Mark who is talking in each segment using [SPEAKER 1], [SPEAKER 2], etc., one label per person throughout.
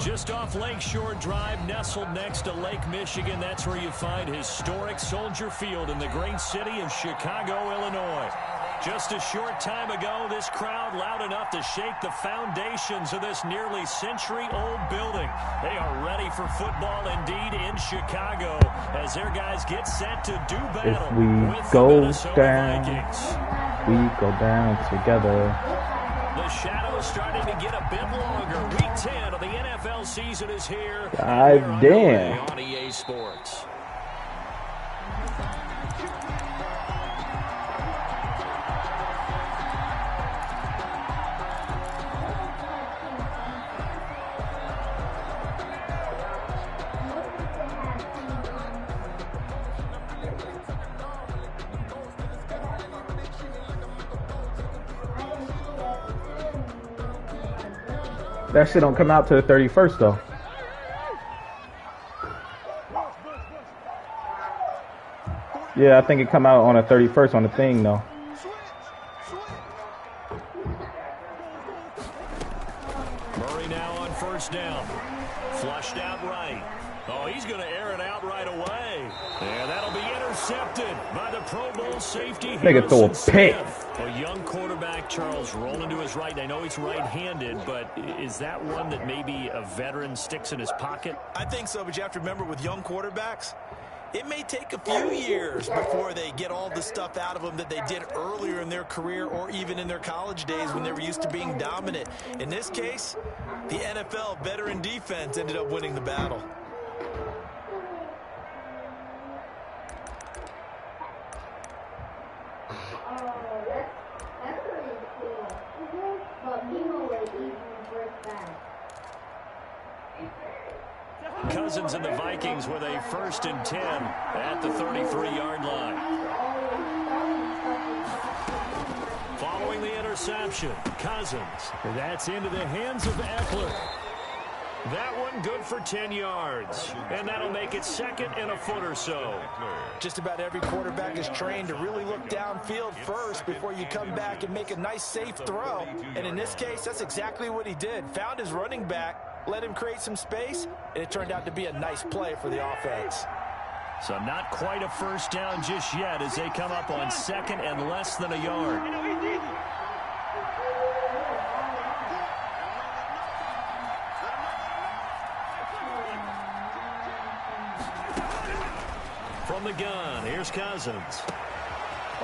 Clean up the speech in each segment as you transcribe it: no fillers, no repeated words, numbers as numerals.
[SPEAKER 1] Just off Lakeshore Drive, nestled next to Lake Michigan. That's where you find historic Soldier Field in the great city of Chicago, Illinois. Just a short time ago, this crowd loud enough to shake the foundations of this nearly century-old building. They are ready for football indeed in Chicago as their guys get set to do battle with the Minnesota Vikings.
[SPEAKER 2] We go down together.
[SPEAKER 1] The shadow's starting to get a bit longer. Week 10 of the NFL season is here.
[SPEAKER 2] God damn.
[SPEAKER 1] On EA Sports.
[SPEAKER 2] That shit don't come out to the 31st though. Yeah, I think it come out on the 31st on the thing though.
[SPEAKER 1] Murray now on first down. Flushed out right. Oh, he's going to air it out right away. Yeah, that'll be intercepted by the Pro Bowl safety.
[SPEAKER 2] Nigga throw a pick.
[SPEAKER 1] A young quarterback, Charles, rolling to his right. I know he's right-handed, but is that one that maybe a veteran sticks in his pocket?
[SPEAKER 3] I think so, but you have to remember with young quarterbacks, it may take a few years before they get all the stuff out of them that they did earlier in their career or even in their college days when they were used to being dominant. In this case, the NFL veteran defense ended up winning the battle.
[SPEAKER 1] Cousins and the Vikings with a 1st and 10 at the 33-yard line. Following the interception, Cousins. That's into the hands of Eckler. That one good for 10 yards. And that'll make it 2nd and a foot or so.
[SPEAKER 3] Just about every quarterback is trained to really look downfield first before you come back and make a nice, safe throw. And in this case, that's exactly what he did. Found his running back, let him create some space, and it turned out to be a nice play for the offense.
[SPEAKER 1] So not quite a first down just yet as they come up on 2nd and less than a yard. From the gun, here's Cousins.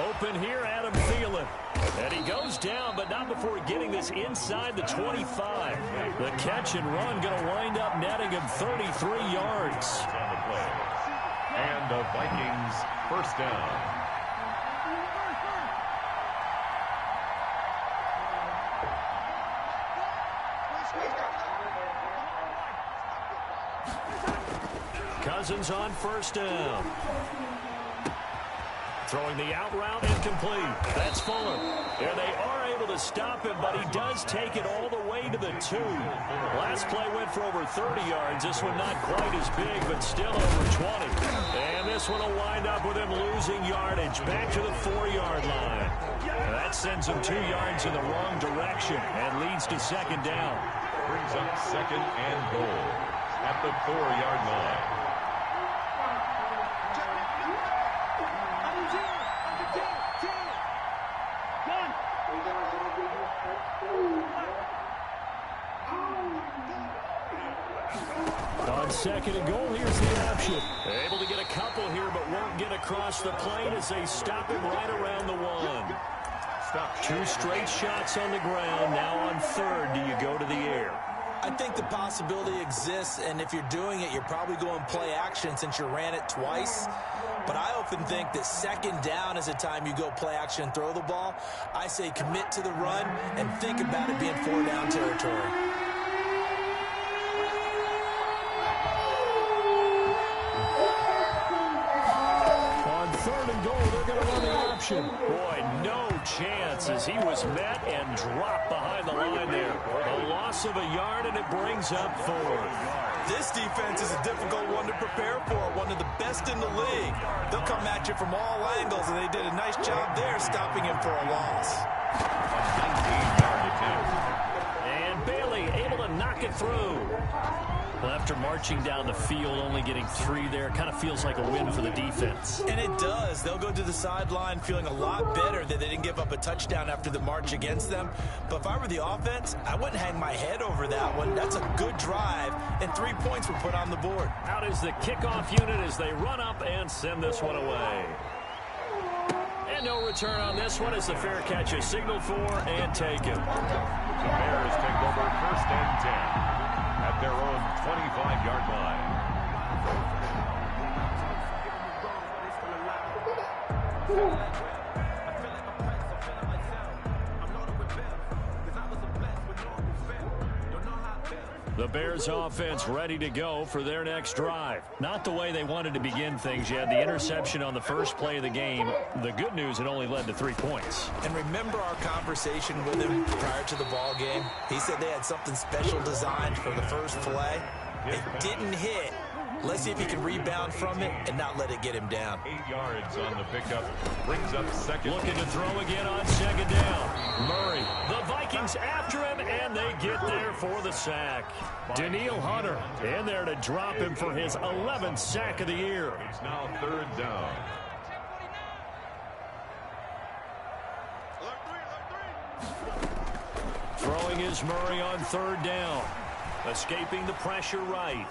[SPEAKER 1] Open here, Adam Thielen. And he goes down, but not before getting this inside the 25. The catch and run going to wind up netting him 33 yards.
[SPEAKER 4] And the Vikings first down.
[SPEAKER 1] Cousins on first down. Throwing the out route incomplete. That's Fuller. And they are able to stop him, but he does take it all the way to the 2. Last play went for over 30 yards. This one not quite as big, but still over 20. And this one will wind up with him losing yardage back to the 4-yard line. That sends him 2 yards in the wrong direction and leads to 2nd down.
[SPEAKER 4] Brings up 2nd and goal at the 4-yard line.
[SPEAKER 1] On 2nd and goal, here's the option. Able to get a couple here, but won't get across the plane as they stop him right around the 1.
[SPEAKER 4] Stop.
[SPEAKER 1] 2 straight shots on the ground. Now on 3rd, do you go to the air?
[SPEAKER 3] I think the possibility exists, and if you're doing it, you're probably going play action since you ran it twice. But I often think that 2nd down is the time you go play action and throw the ball. I say commit to the run and think about it being 4-down territory.
[SPEAKER 1] On 3rd and goal, they're going to run the option. Boy, no chance as he was met and dropped behind the line there. A loss of a yard, and it brings up 4th.
[SPEAKER 3] This defense is a difficult one to prepare for, one of the best in the league. They'll come at you from all angles, and they did a nice job there stopping him for a loss.
[SPEAKER 4] A 19-yard attempt.
[SPEAKER 1] And Bailey able to knock it through. Well, after marching down the field, only getting 3 there, kind of feels like a win for the defense.
[SPEAKER 3] And it does. They'll go to the sideline feeling a lot better that they didn't give up a touchdown after the march against them. But if I were the offense, I wouldn't hang my head over that one. That's a good drive, and 3 points were put on the board.
[SPEAKER 1] Out is the kickoff unit as they run up and send this one away. And no return on this one as the fair catch is signaled for and taken.
[SPEAKER 4] The Bears take over 1st and 10 at their own 25-yard line.
[SPEAKER 1] The Bears offense ready to go for their next drive. Not the way they wanted to begin things. You had the interception on the first play of the game. The good news, it only led to 3 points.
[SPEAKER 3] And remember our conversation with him prior to the ball game? He said they had something special designed for the first play. It didn't hit. Let's see if he can rebound from it and not let it get him down.
[SPEAKER 4] 8 yards on the pickup. Brings up 2nd.
[SPEAKER 1] Looking to throw again on 2nd down. Murray. The Vikings after him, and they get there for the sack. Daniil Hunter in there to drop him for his 11th sack of the year.
[SPEAKER 4] It's now 3rd down.
[SPEAKER 1] Throwing is Murray on 3rd down. Escaping the pressure right.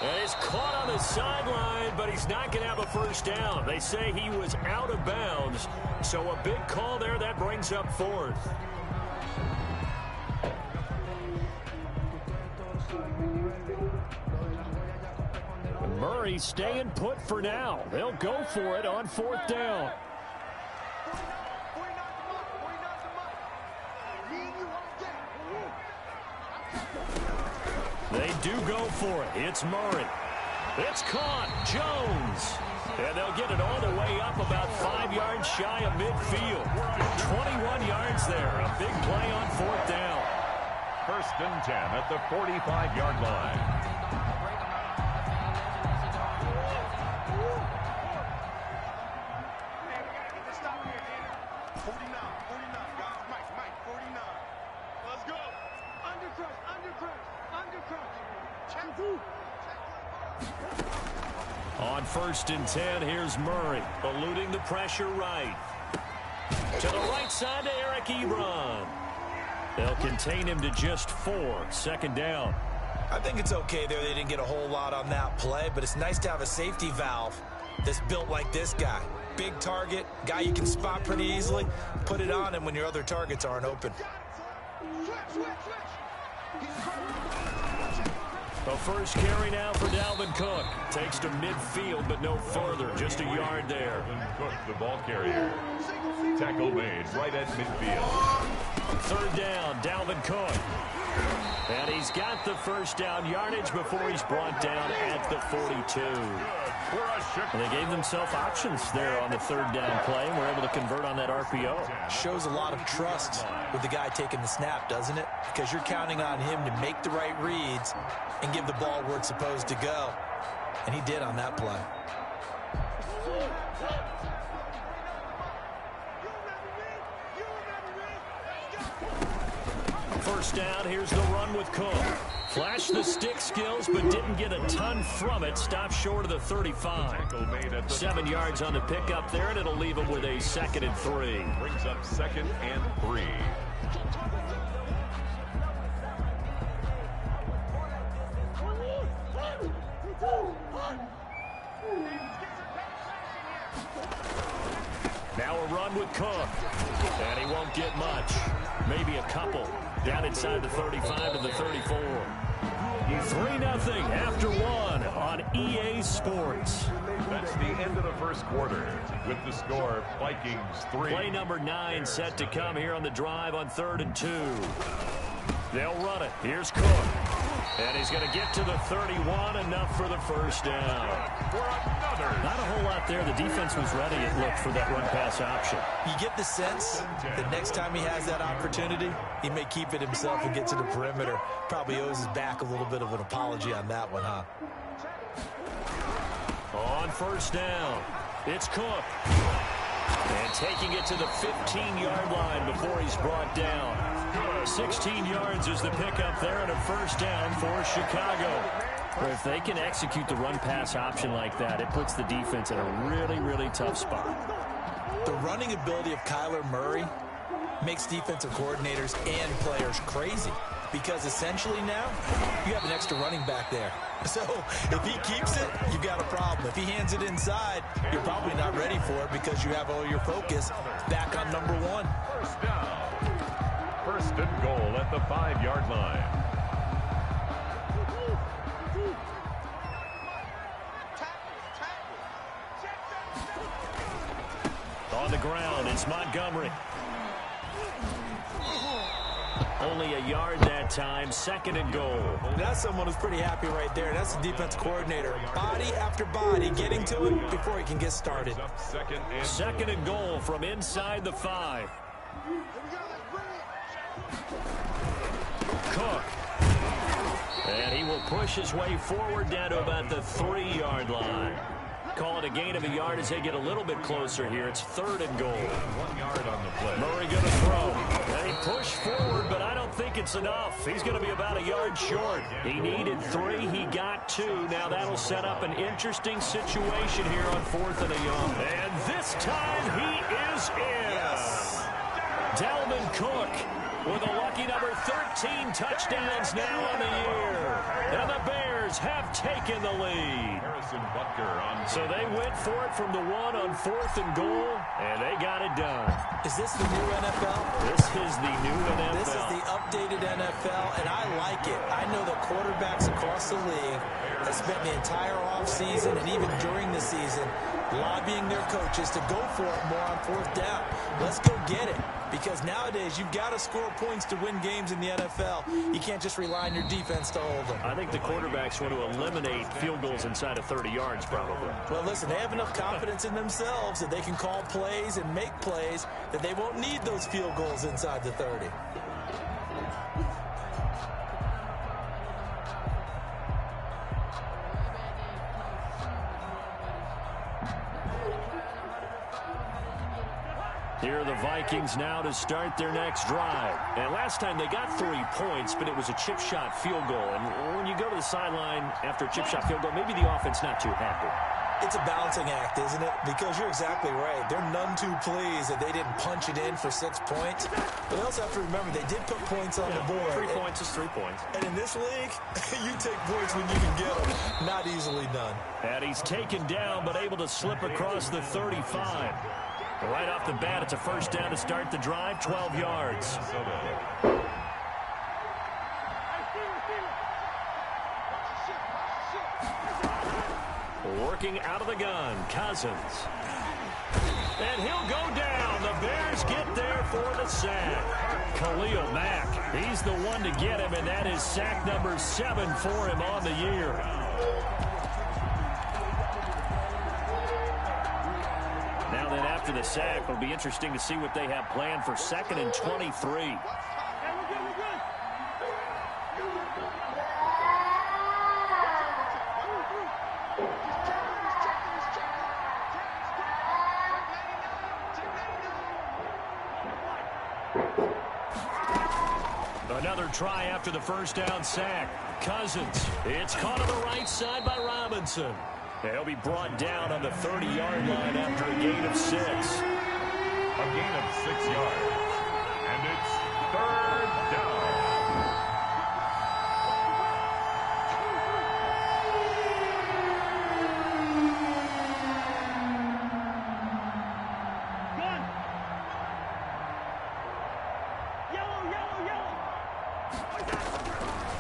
[SPEAKER 1] And he's caught on the sideline, but he's not going to have a first down. They say he was out of bounds. So a big call there. That brings up 4th. Murray staying put for now. They'll go for it on 4th down. They do go for it. It's Murray. It's caught. Jones. And they'll get it all the way up about 5 yards shy of midfield. 21 yards there. A big play on 4th down.
[SPEAKER 4] 1st and 10 at the 45-yard line.
[SPEAKER 1] On 1st and 10, here's Murray, eluding the pressure right. To the right side to Eric Ebron. They'll contain him to just 4. 2nd down.
[SPEAKER 3] I think it's okay there. They didn't get a whole lot on that play, but it's nice to have a safety valve that's built like this guy. Big target, guy you can spot pretty easily. Put it on him when your other targets aren't open.
[SPEAKER 1] The first carry now for Dalvin Cook. Takes to midfield, but no further. Just a yard there.
[SPEAKER 4] Dalvin Cook, the ball carrier. Tackle made right at midfield.
[SPEAKER 1] 3rd down, Dalvin Cook. And he's got the first down yardage before he's brought down at the 42. And they gave themselves options there on the 3rd down play and were able to convert on that RPO.
[SPEAKER 3] Shows a lot of trust with the guy taking the snap, doesn't it? Because you're counting on him to make the right reads and give the ball where it's supposed to go. And he did on that play.
[SPEAKER 1] First down, here's the run with Cook. Flashed the stick skills, but didn't get a ton from it. Stopped short of the 35. 7 yards on the pickup there, and it'll leave him with a 2nd and 3.
[SPEAKER 4] Brings up 2nd and 3.
[SPEAKER 1] Now a run with Cook. And he won't get much. Maybe a couple. Down inside the 35 to the 34. 3-0 after 1 on EA Sports.
[SPEAKER 4] That's the end of the first quarter with the score Vikings 3.
[SPEAKER 1] Play number 9 set to come here on the drive on 3rd and 2. They'll run it. Here's Cook. And he's going to get to the 31, enough for the first down. Not a whole lot there. The defense was ready, it looked, for that run-pass option.
[SPEAKER 3] You get the sense that next time he has that opportunity, he may keep it himself and get to the perimeter. Probably owes his back a little bit of an apology on that one, huh?
[SPEAKER 1] On first down, it's Cook. And taking it to the 15-yard line before he's brought down. 16 yards is the pickup there and a first down for Chicago. Well, if they can execute the run-pass option like that, it puts the defense in a really, really tough spot.
[SPEAKER 3] The running ability of Kyler Murray makes defensive coordinators and players crazy because essentially now you have an extra running back there. So if he keeps it, you've got a problem. If he hands it inside, you're probably not ready for it because you have all your focus back on number one.
[SPEAKER 4] First down. First and goal at the 5-yard line.
[SPEAKER 1] On the ground, it's Montgomery. Only a yard that time, second and goal.
[SPEAKER 3] That's someone who's pretty happy right there. That's the defense coordinator. Body after body, getting to it before he can get started.
[SPEAKER 1] Second and goal from inside the 5. Cook. And he will push his way forward down to about the 3-yard line. Call it a gain of a yard as they get a little bit closer here. It's third and goal.
[SPEAKER 4] 1 yard on the play.
[SPEAKER 1] Murray going to throw. And he pushed forward, but I don't think it's enough. He's going to be about a yard short. He needed 3. He got 2. Now that'll set up an interesting situation here on 4th and a young. And this time he is in.
[SPEAKER 3] Yes.
[SPEAKER 1] Dalvin Cook with a lucky number 13 touchdowns now on the year. And the Bears have taken the lead. So they went for it from the 1 on 4th and goal, and they got it done.
[SPEAKER 3] Is this the new NFL?
[SPEAKER 1] This is the new NFL.
[SPEAKER 3] This is the updated NFL, and I like it. I know that quarterbacks across the league have spent the entire offseason and even during the season lobbying their coaches to go for it more on 4th down. Let's go get it. Because nowadays, you've got to score points to win games in the NFL. You can't just rely on your defense to hold them.
[SPEAKER 1] I think the quarterbacks want to eliminate field goals inside of 30 yards, probably.
[SPEAKER 3] Well, listen, they have enough confidence in themselves that they can call plays and make plays that they won't need those field goals inside the 30.
[SPEAKER 1] Here are the Vikings now to start their next drive. And last time they got 3 points, but it was a chip shot field goal. And when you go to the sideline after a chip shot field goal, maybe the offense not too happy.
[SPEAKER 3] It's a balancing act, isn't it? Because you're exactly right. They're none too pleased that they didn't punch it in for 6 points. But they also have to remember they did put points on the board.
[SPEAKER 1] 3 points is 3 points.
[SPEAKER 3] And in this league, you take points when you can get them. Not easily done.
[SPEAKER 1] And he's taken down, but able to slip across the 35. Right off the bat, it's a first down to start the drive, 12 yards. Working out of the gun, Cousins. And he'll go down. The Bears get there for the sack. Khalil Mack, he's the one to get him, and that is sack number 7 for him on the year. Now then, after the sack, it'll be interesting to see what they have planned for 2nd and 23. Another try after the first down sack. Cousins. It's caught on the right side by Robinson. He'll be brought down on the 30-yard line after a gain of 6.
[SPEAKER 4] A gain of 6 yards. And it's 3rd down.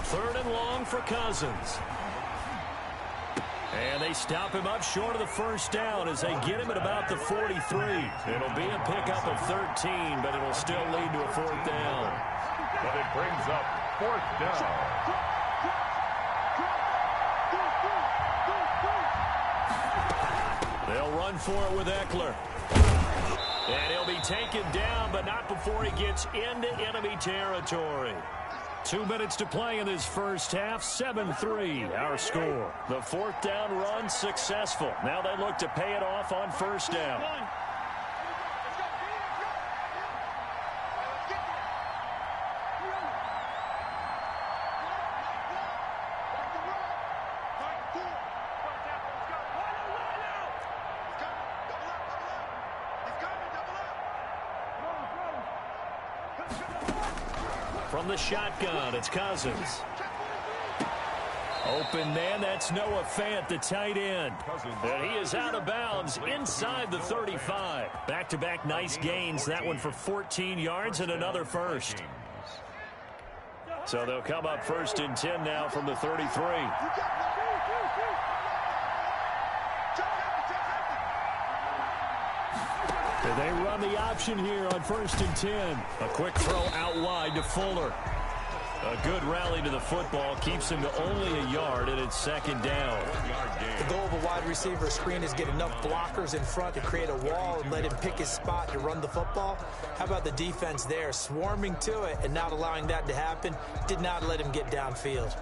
[SPEAKER 1] Third and long for Cousins. And they stop him up short of the first down as they get him at about the 43. It'll be a pickup of 13, but it'll still lead to a 4th down.
[SPEAKER 4] But it brings up 4th down.
[SPEAKER 1] They'll run for it with Eckler. And he'll be taken down, but not before he gets into enemy territory. 2 minutes to play in this first half. 7-3 our score. The 4th down run successful. Now they look to pay it off on first down. From the shotgun, it's Cousins. Open man, that's Noah Fant, the tight end. And he is out of bounds inside the 35. Back-to-back nice gains, that one for 14 yards and another first. So they'll come up 1st and 10 now from the 33. And they run the option here on 1st and 10. A quick throw out wide to Fuller. A good rally to the football keeps him to only a yard, and it's 2nd down.
[SPEAKER 3] The goal of a wide receiver screen is get enough blockers in front to create a wall and let him pick his spot to run the football. How about the defense there, swarming to it and not allowing that to happen? Did not let him get downfield.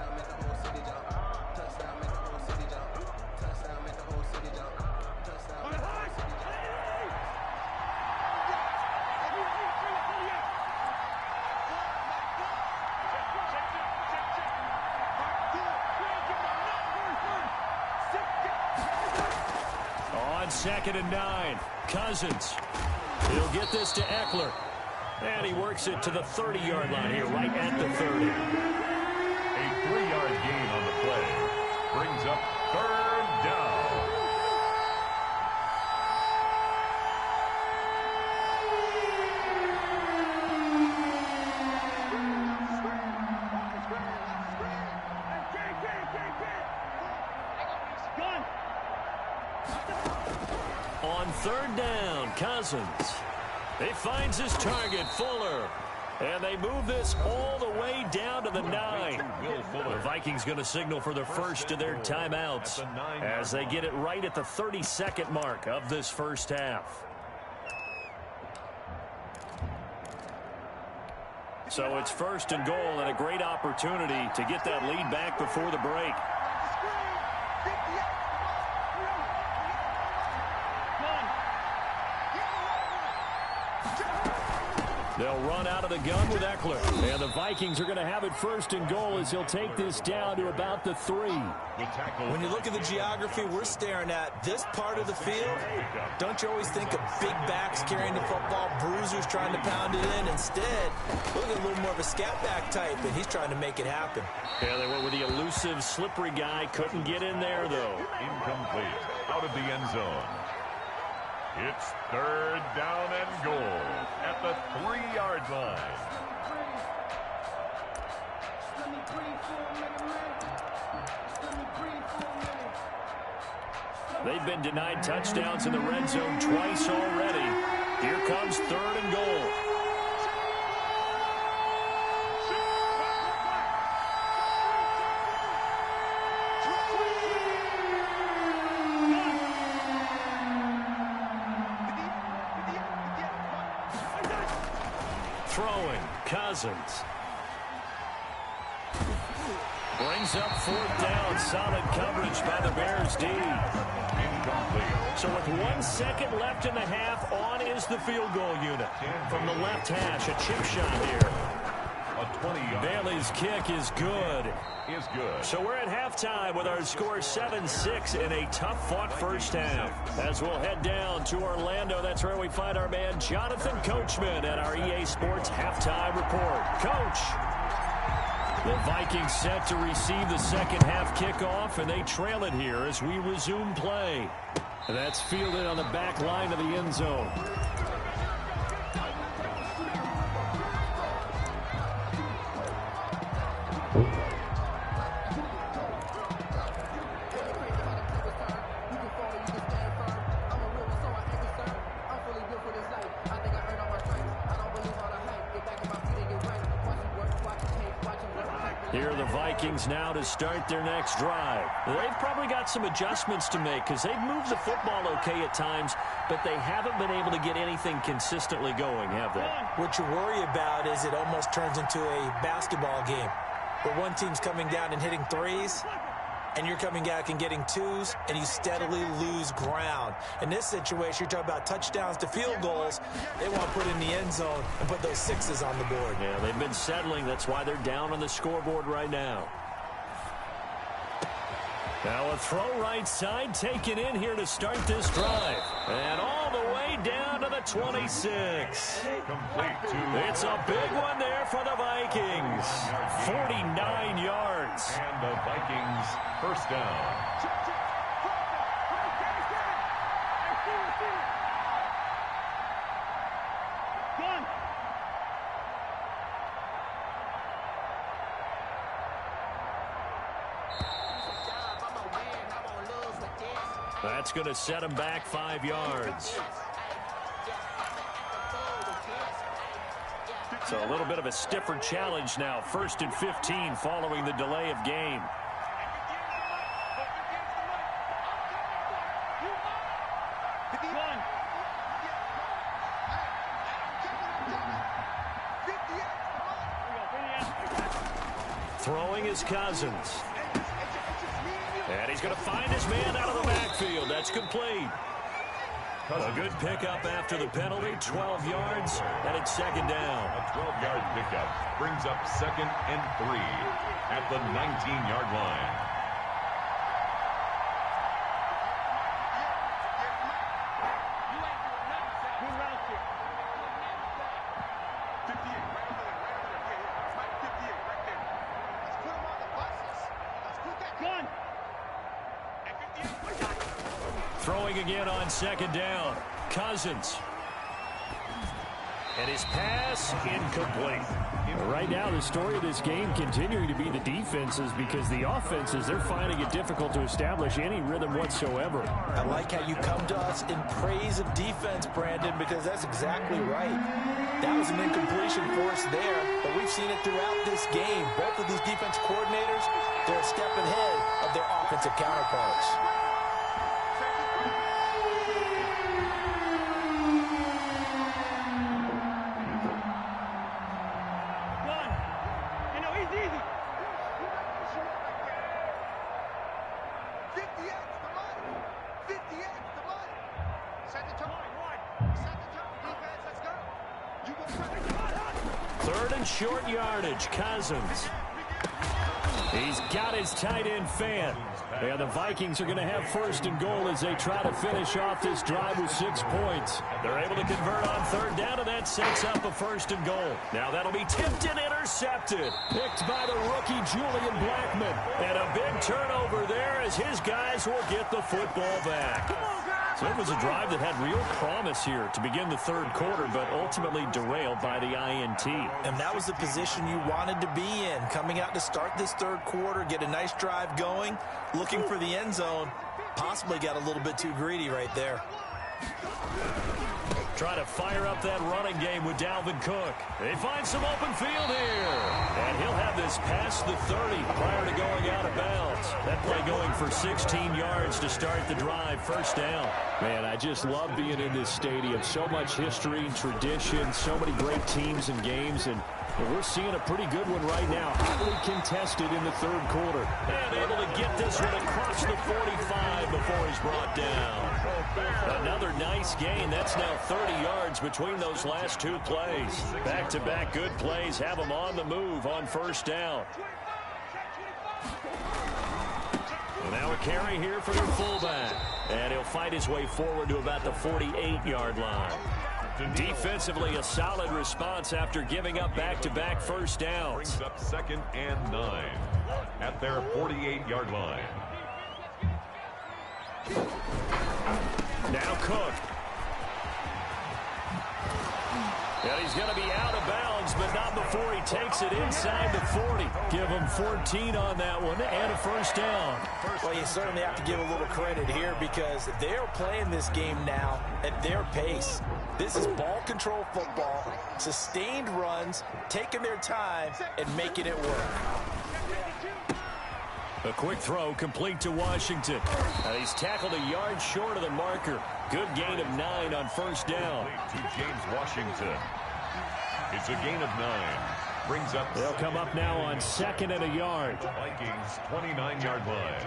[SPEAKER 1] On 2nd and 9, Cousins. He'll get this to Eckler. And he works it to the 30-yard line here, right at the 30.
[SPEAKER 4] A 3-yard gain on the play. Brings up 3rd down.
[SPEAKER 1] On 3rd down, Cousins. He finds his target, Fuller. And they move this all the way down to the 9. The Vikings going to signal for the first of their timeouts as they get it right at the 32nd mark of this first half. So it's 1st and goal and a great opportunity to get that lead back before the break. They'll run out of the gun with Eckler. And the Vikings are going to have it 1st and goal as he'll take this down to about the 3.
[SPEAKER 3] When you look at the geography we're staring at, this part of the field, don't you always think of big backs carrying the football, bruisers trying to pound it in? Instead, look at a little more of a scat back type, and he's trying to make it happen.
[SPEAKER 1] Yeah, they went with the elusive, slippery guy. Couldn't get in there, though.
[SPEAKER 4] Incomplete. Out of the end zone. It's 3rd down and goal at the 3-yard line.
[SPEAKER 1] They've been denied touchdowns in the red zone twice already. Here comes 3rd and goal. Throwing, Cousins. Brings up 4th down. Solid coverage by the Bears D. So with 1 second left in the half, on is the field goal unit. From the left hash, a chip shot here. Bailey's kick is good. So we're at halftime with our score 7-6 in a tough-fought first half. As we'll head down to Orlando, that's where we find our man Jonathan Coachman at our EA Sports Halftime Report. Coach! The Vikings set to receive the second half kickoff, and they trail it here as we resume play. And that's fielded on the back line of the end zone. Here are the Vikings now to start their next drive. They've probably got some adjustments to make because they've moved the football okay at times, but they haven't been able to get anything consistently going, have they?
[SPEAKER 3] What you worry about is it almost turns into a basketball game where one team's coming down and hitting threes, and you're coming back and getting twos, and you steadily lose ground. In this situation, you're talking about touchdowns to field goals. They want to put in the end zone and put those sixes on the board.
[SPEAKER 1] Yeah, they've been settling. That's why they're down on the scoreboard right now. Now a throw right side taken in here to start this drive. And all the way down to the 26.
[SPEAKER 4] Complete to...
[SPEAKER 1] It's a big one there for the Vikings. 49 yards.
[SPEAKER 4] And the Vikings first down.
[SPEAKER 1] That's going to set him back 5 yards. So a little bit of a stiffer challenge now. 1st and 15 following the delay of game. Throwing is Cousins. And he's going to find his man out of the backfield. That's complete. A good pickup after the penalty, 12 yards, and it's 2nd down.
[SPEAKER 4] A 12-yard pickup brings up 2nd and 3 at the 19-yard line.
[SPEAKER 1] Throwing again on 2nd down. Cousins. And his pass incomplete.
[SPEAKER 5] Right now, the story of this game continuing to be the defenses, because the offenses, they're finding it difficult to establish any rhythm whatsoever.
[SPEAKER 3] I like how you come to us in praise of defense, Brandon, because that's exactly right. That was an incompletion for us there, but we've seen it throughout this game. Both of these defense coordinators, they're a step ahead of their offensive counterparts.
[SPEAKER 1] Short yardage, Cousins. He's got his tight end fan. And the Vikings are going to have 1st and goal as they try to finish off this drive with 6 points. They're able to convert on 3rd down, and that sets up a 1st and goal. Now that'll be tipped and intercepted. Picked by the rookie Julian Blackmon. And a big turnover there as his guys will get the football back. So it was a drive that had real promise here to begin the 3rd quarter, but ultimately derailed by the INT.
[SPEAKER 3] And that was the position you wanted to be in, coming out to start this 3rd quarter, get a nice drive going, looking for the end zone. Possibly got a little bit too greedy right there.
[SPEAKER 1] Try to fire up that running game with Dalvin Cook. They find some open field here. And he'll have this past the 30 prior to going out of bounds. That play going for 16 yards to start the drive. 1st down.
[SPEAKER 5] Man, I just love being in this stadium. So much history and tradition, so many great teams and games, and we're seeing a pretty good one right now. Hotly contested in the 3rd quarter.
[SPEAKER 1] And able to get this one across the 45 before he's brought down. Another nice gain. That's now 30 yards between those last 2 plays. Back-to-back good plays have him on the move on 1st down. And now a carry here for their fullback. And he'll fight his way forward to about the 48-yard line. Defensively, a solid response after giving up back-to-back 1st downs.
[SPEAKER 4] Brings up 2nd and 9 at their 48-yard line.
[SPEAKER 1] Now Cook. And he's going to be out of bounds, but not before he takes it inside the 40. Give him 14 on that one and a 1st down.
[SPEAKER 3] Well, you certainly have to give a little credit here because they're playing this game now at their pace. This is ball control football, sustained runs, taking their time and making it work.
[SPEAKER 1] A quick throw complete to Washington. He's tackled a yard short of the marker. Good gain of 9 on 1st down.
[SPEAKER 4] To James Washington. It's a gain of 9. Brings up...
[SPEAKER 1] They'll come up now on 2nd and a yard.
[SPEAKER 4] Vikings 29-yard line.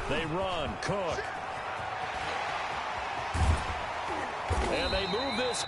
[SPEAKER 1] They run. Cook. And they move this.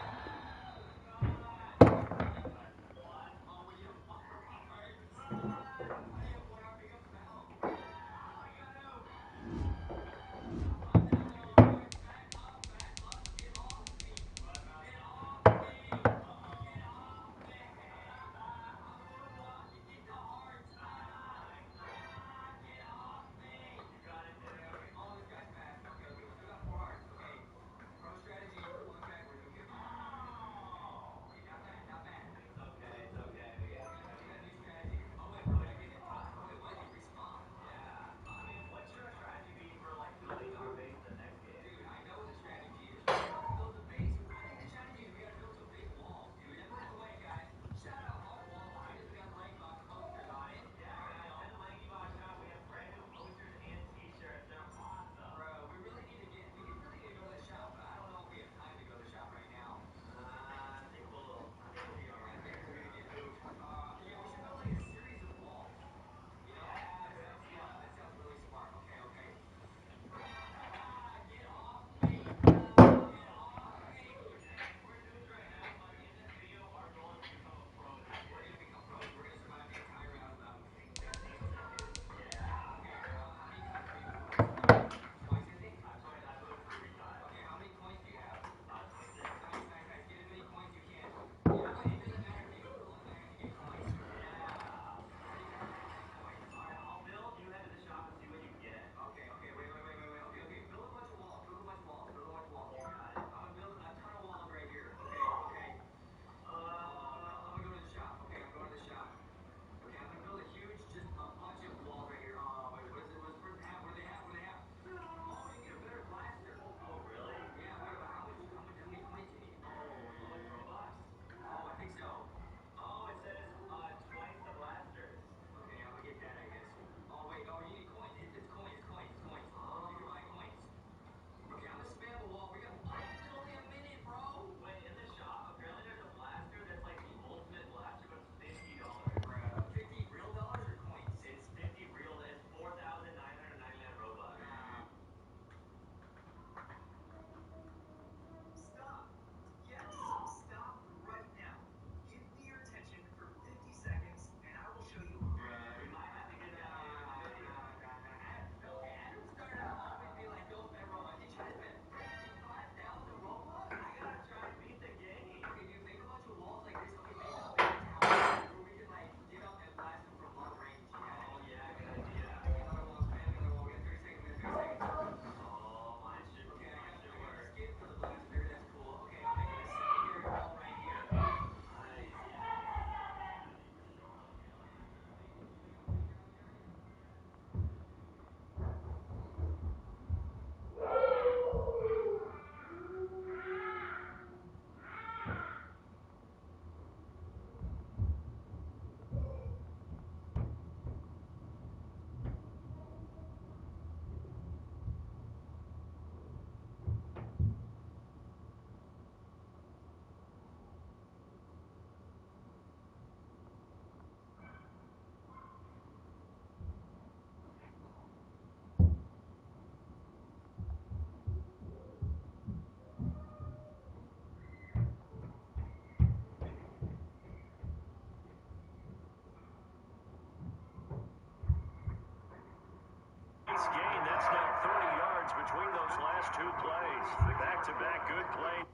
[SPEAKER 1] 2 plays. Back-to-back good plays.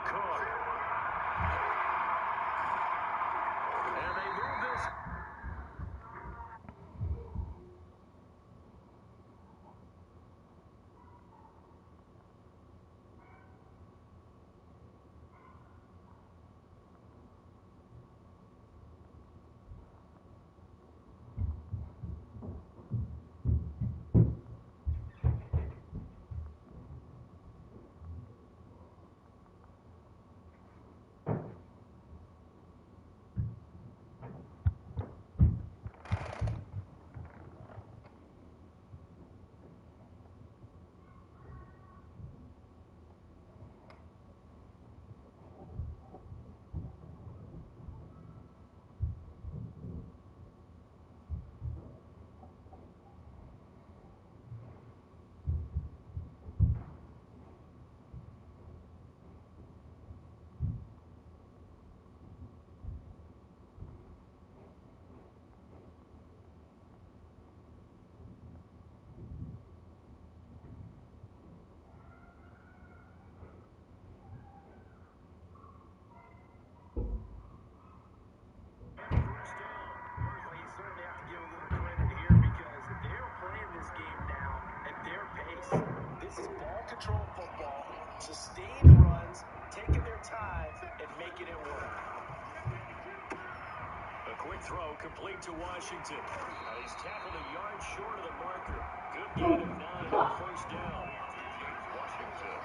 [SPEAKER 1] Cook. And they move this.
[SPEAKER 3] Control football, sustained runs, taking their time, and making it work.
[SPEAKER 1] A quick throw complete to Washington. He's tackled a yard short of the marker. Good gain of 9 on first down.
[SPEAKER 4] Washington.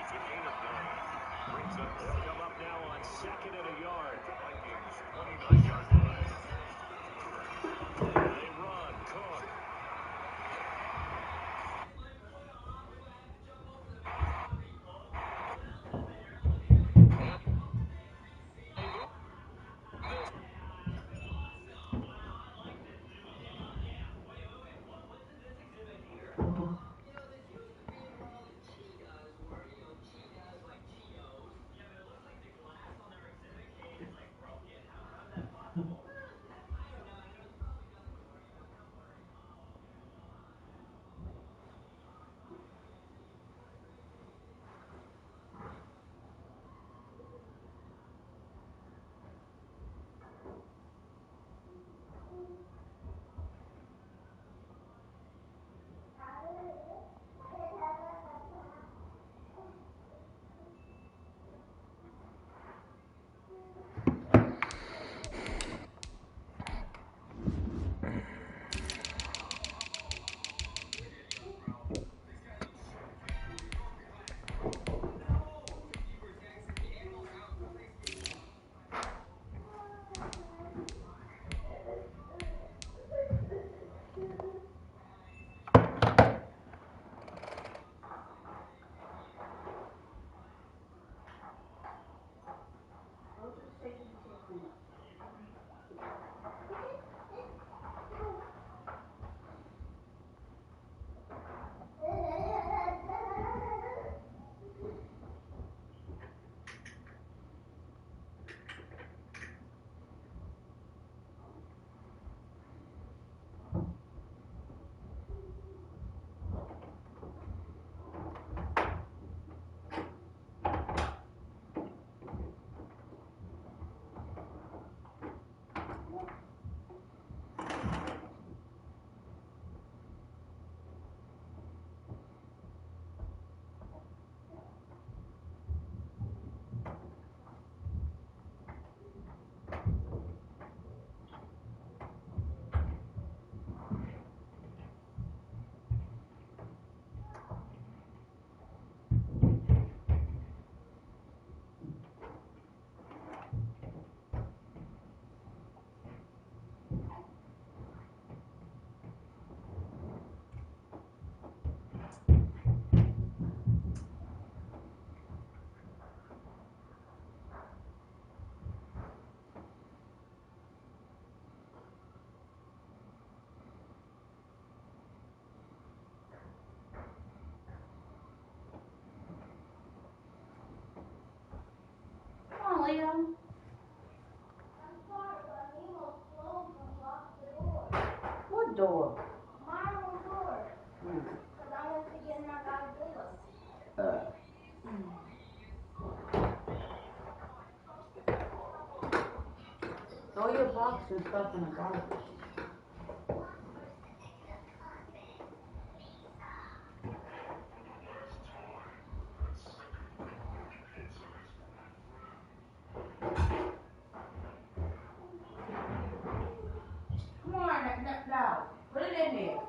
[SPEAKER 4] It's a gain of 9. Brings up.
[SPEAKER 1] They'll come up now on 2nd and a yard.
[SPEAKER 4] Vikings 29-yard line.
[SPEAKER 1] They run. Cook.
[SPEAKER 6] your box and stuff in the garbage. Come on, now. Put it in there.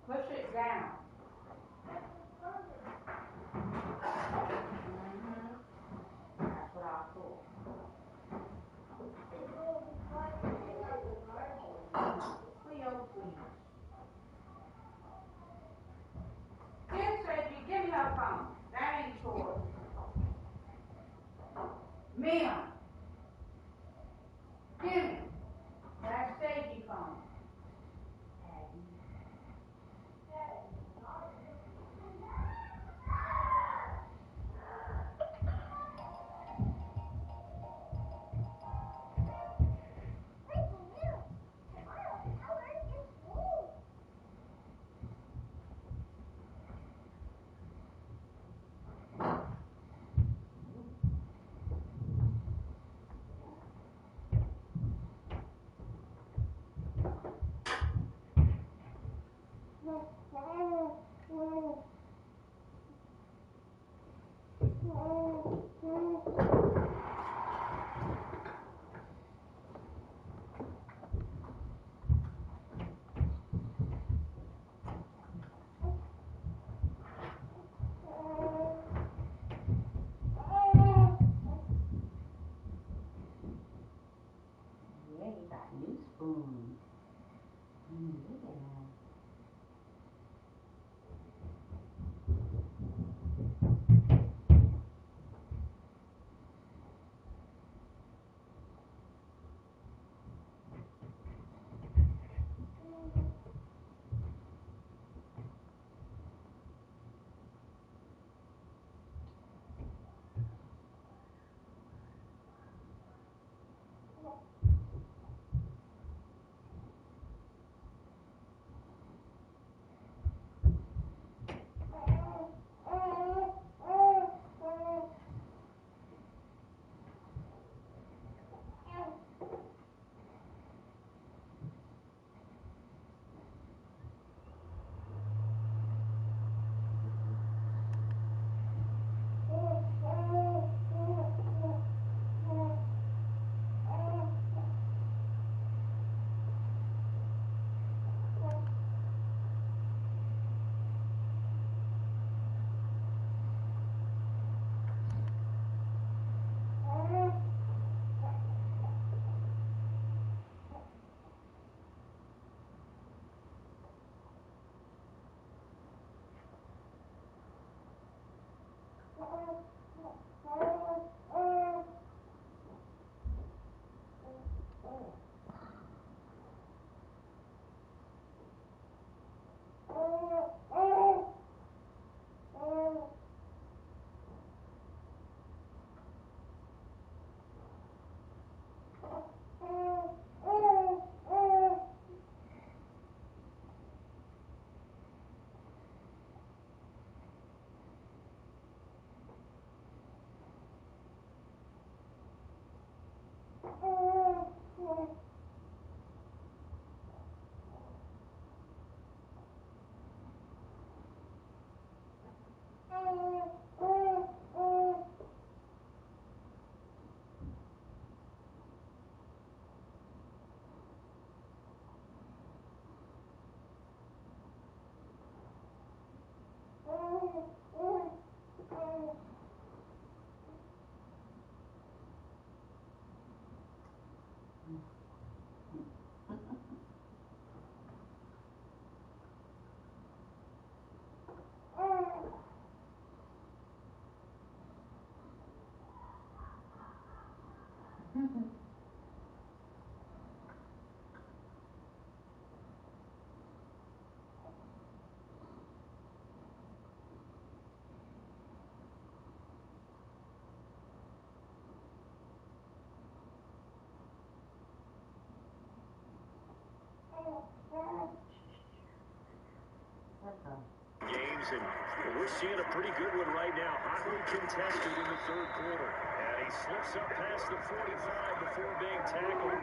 [SPEAKER 6] Push it down. That's what I thought. Cleo, please. Here, Sergi, give me her phone. That ain't yours. Ma'am. Give me. That's Sergi's phone. Yeah, you got new spoons. Yeah.
[SPEAKER 5] games, and we're seeing a pretty good one right now. Hotly contested in the third quarter. And he slips up past the 45 before being tackled.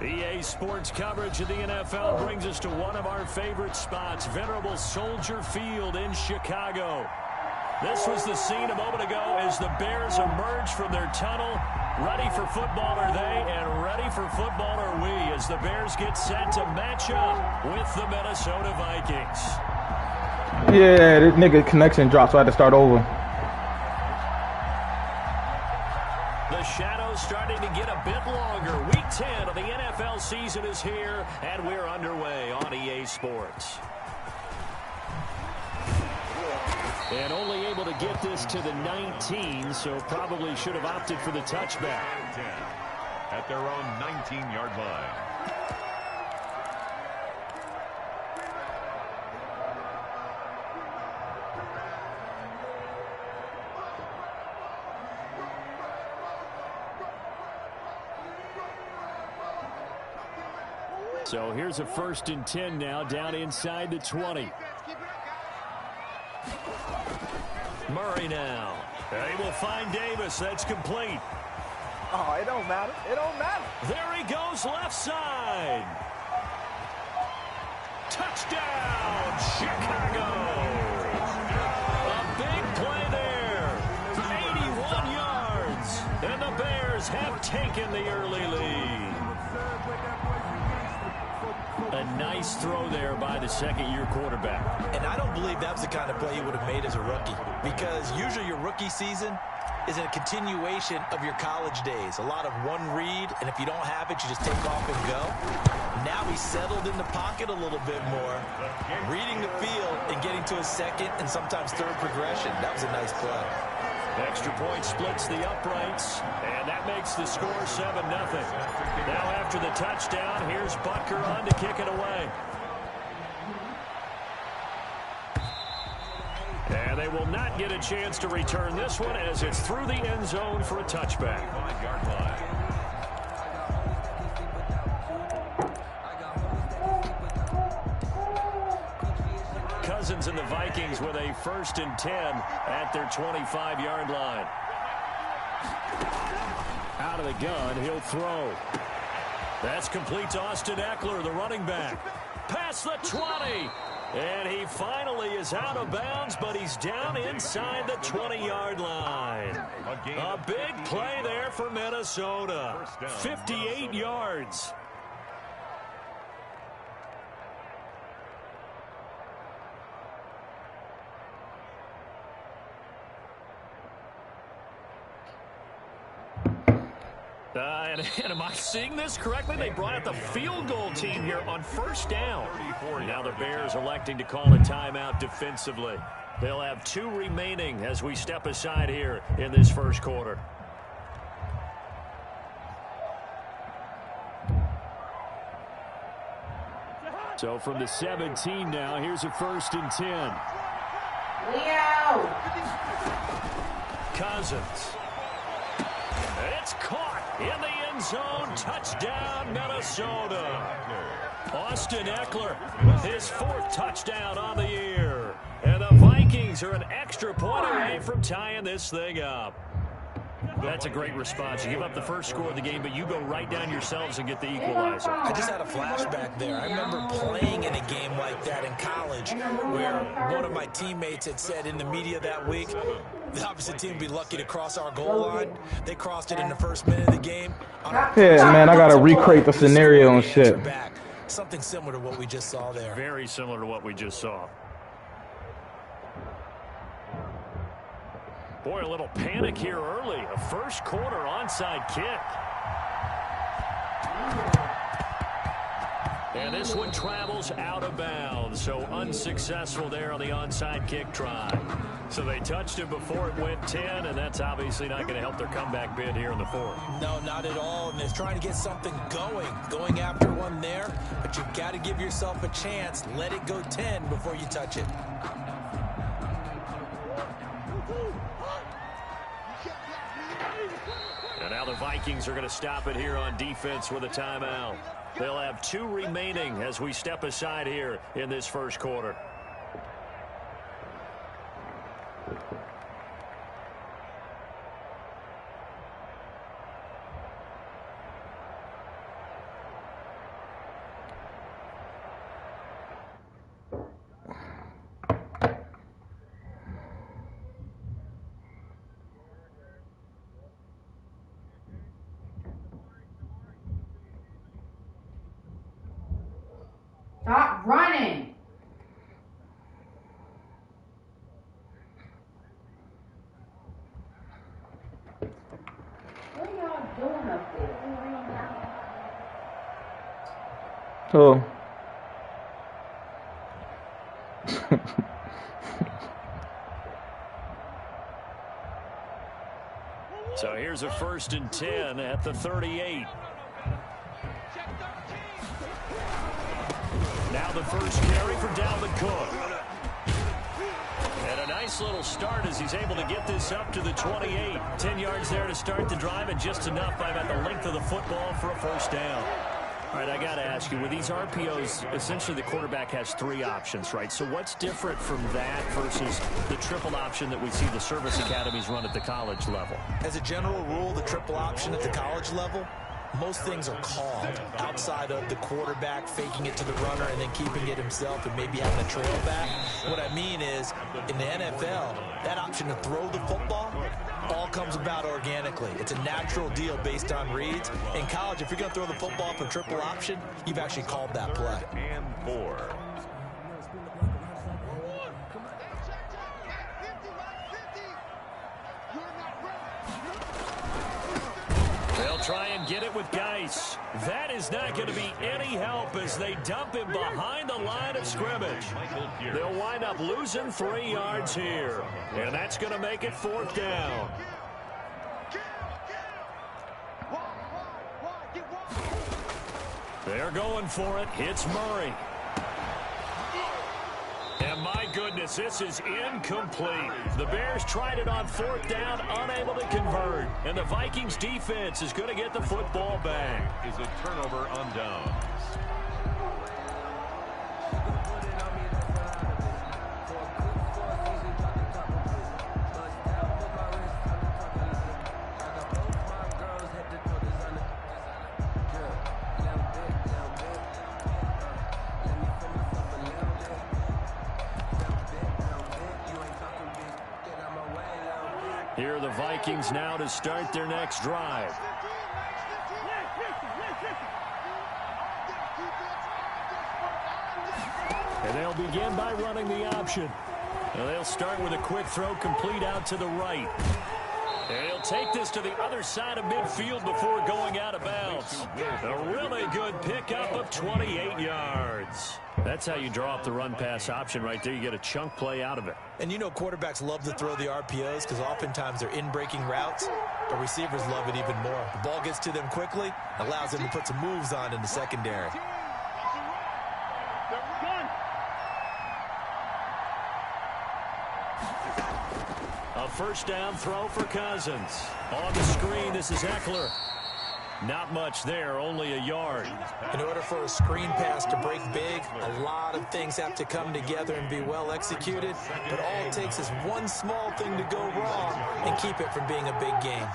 [SPEAKER 5] EA Sports coverage of the NFL brings us to one of our favorite spots, venerable Soldier Field in Chicago. This was the scene a moment ago as the Bears emerged from their tunnel. Ready for football are they, and ready for football are we, as the Bears get set to match up with the Minnesota Vikings.
[SPEAKER 2] Yeah, this nigga connection dropped, so I had to start over.
[SPEAKER 5] The shadows starting to get a bit longer. Week 10 of the NFL season is here, and we're underway on EA Sports.
[SPEAKER 1] And only able to get this to the 19, so probably should have opted for the touchback.
[SPEAKER 4] At their own 19-yard line.
[SPEAKER 1] So here's a 1st and 10 now, down inside the 20. Murray now. They will find Davis. That's complete.
[SPEAKER 7] Oh, it don't matter. It don't matter.
[SPEAKER 1] There he goes, left side. Touchdown, Chicago. A big play there. 81 yards. And the Bears have taken the early lead. A nice throw there by the second-year quarterback.
[SPEAKER 3] And I don't believe that was the kind of play he would have made as a rookie, because usually your rookie season is a continuation of your college days. A lot of one read, and if you don't have it, you just take off and go. Now he's settled in the pocket a little bit more, reading the field and getting to a second and sometimes third progression. That was a nice play.
[SPEAKER 1] Extra point splits the uprights, and that makes the score 7-0. Now after the touchdown, here's Butker on to kick it away. And they will not get a chance to return this one as it's through the end zone for a touchback.
[SPEAKER 4] 5-yard line.
[SPEAKER 1] Cousins and the Vikings with a 1st and 10 at their 25-yard line. Out of the gun, he'll throw. That's complete to Austin Eckler, the running back. Past the 20. And he finally is out of bounds, but he's down inside the 20-yard line. A big play there for Minnesota. 58 yards. And am I seeing this correctly? They brought out the field goal team here on 1st down. Now the Bears electing to call a timeout defensively. They'll have 2 remaining as we step aside here in this first quarter. So from the 17 now, here's a 1st and 10.
[SPEAKER 6] Leo!
[SPEAKER 1] Cousins. It's caught in the end zone. Touchdown, Minnesota. Austin Eckler, his 4th touchdown on the year. And the Vikings are an extra point away from tying this thing up. That's a great response. You give up the first score of the game, but you go right down yourselves and get the equalizer.
[SPEAKER 3] I just had a flashback there. I remember playing in a game like that in college where one of my teammates had said in the media that week, the opposite team would be lucky to cross our goal line. They crossed it in the first minute of the game.
[SPEAKER 2] Yeah, man, I got to recreate the scenario and shit.
[SPEAKER 3] Something similar to what we just saw there.
[SPEAKER 1] Very similar to what we just saw. Boy, a little panic here early. A first quarter onside kick. And this one travels out of bounds. So unsuccessful there on the onside kick try. So they touched it before it went 10, and that's obviously not going to help their comeback bid here in the 4th.
[SPEAKER 3] No, not at all. And they're trying to get something going after one there. But you've got to give yourself a chance. Let it go 10 before you touch it.
[SPEAKER 1] And now the Vikings are going to stop it here on defense with a timeout. They'll have 2 remaining as we step aside here in this first quarter.
[SPEAKER 6] Stop running. What are y'all doing up there?
[SPEAKER 2] So
[SPEAKER 1] So here's a 1st and 10 at the 38. Now the first carry for Dalvin Cook. And a nice little start as he's able to get this up to the 28. 10 yards there to start the drive, and just enough by about the length of the football for a 1st down. All right, I got to ask you, with these RPOs, essentially the quarterback has 3 options, right? So what's different from that versus the triple option that we see the service academies run at the college level?
[SPEAKER 3] As a general rule, the triple option at the college level, most things are called outside of the quarterback faking it to the runner and then keeping it himself and maybe having a trail back. What I mean is, in the NFL, that option to throw the football all comes about organically. It's a natural deal based on reads. In college, if you're going to throw the football for triple option, you've actually called that play.
[SPEAKER 4] And 4.
[SPEAKER 1] They'll try and get it with Geis. That is not going to be any help as they dump him behind the line of scrimmage. They'll wind up losing 3 yards here, and that's going to make it 4th down. They're going for it. Hits Murray. And my goodness, this is incomplete. The Bears tried it on 4th down, unable to convert. And the Vikings defense is going to get the football back.
[SPEAKER 4] Is a turnover on downs.
[SPEAKER 1] Here are the Vikings now to start their next drive. And they'll begin by running the option. And they'll start with a quick throw complete out to the right. And he'll take this to the other side of midfield before going out of bounds. A really good pickup of 28 yards. That's how you draw up the run-pass option right there. You get a chunk play out of it.
[SPEAKER 3] And you know quarterbacks love to throw the RPOs because oftentimes they're in-breaking routes, but receivers love it even more. The ball gets to them quickly, allows them to put some moves on in the secondary.
[SPEAKER 1] A 1st down throw for Cousins. On the screen, this is Eckler. Not much there, only a yard.
[SPEAKER 3] In order for a screen pass to break big, a lot of things have to come together and be well executed, but all it takes is one small thing to go wrong and keep it from being a big game.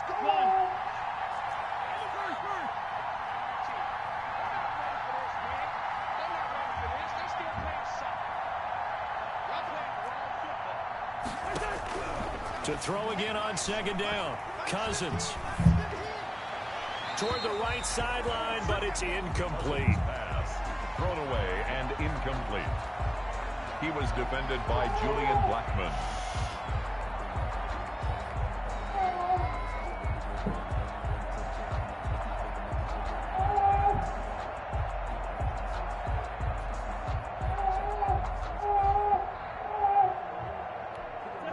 [SPEAKER 1] To throw again on 2nd down. Cousins. Toward the right sideline, but it's incomplete.
[SPEAKER 4] Pass thrown away and incomplete. He was defended by Julian Blackman.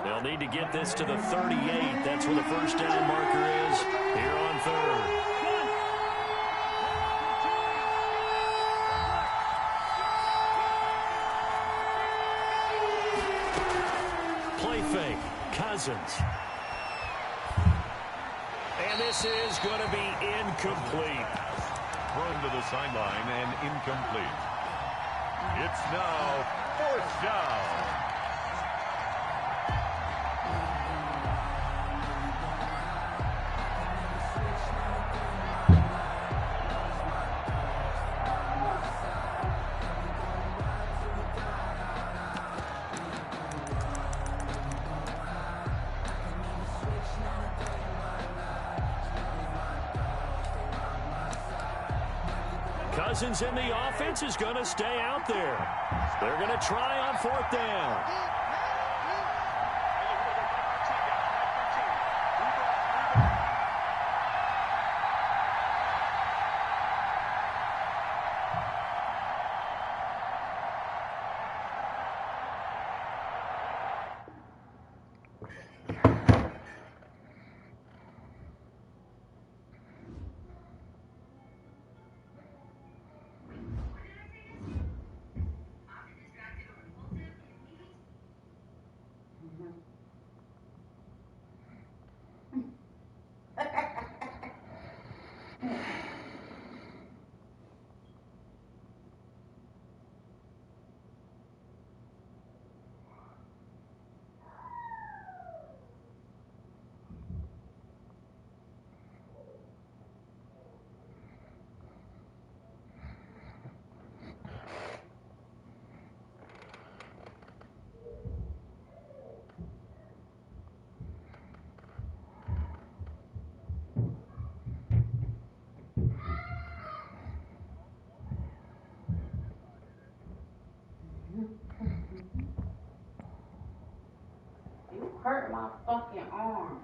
[SPEAKER 1] They'll need to get this to the 38. That's where the 1st down marker is here on 3rd. Play fake. Cousins. And this is going to be incomplete.
[SPEAKER 4] Thrown to the sideline and incomplete. It's now 4th down.
[SPEAKER 1] Cousins in the offense is going to stay out there. They're going to try on 4th down.
[SPEAKER 6] hurt my fucking arm.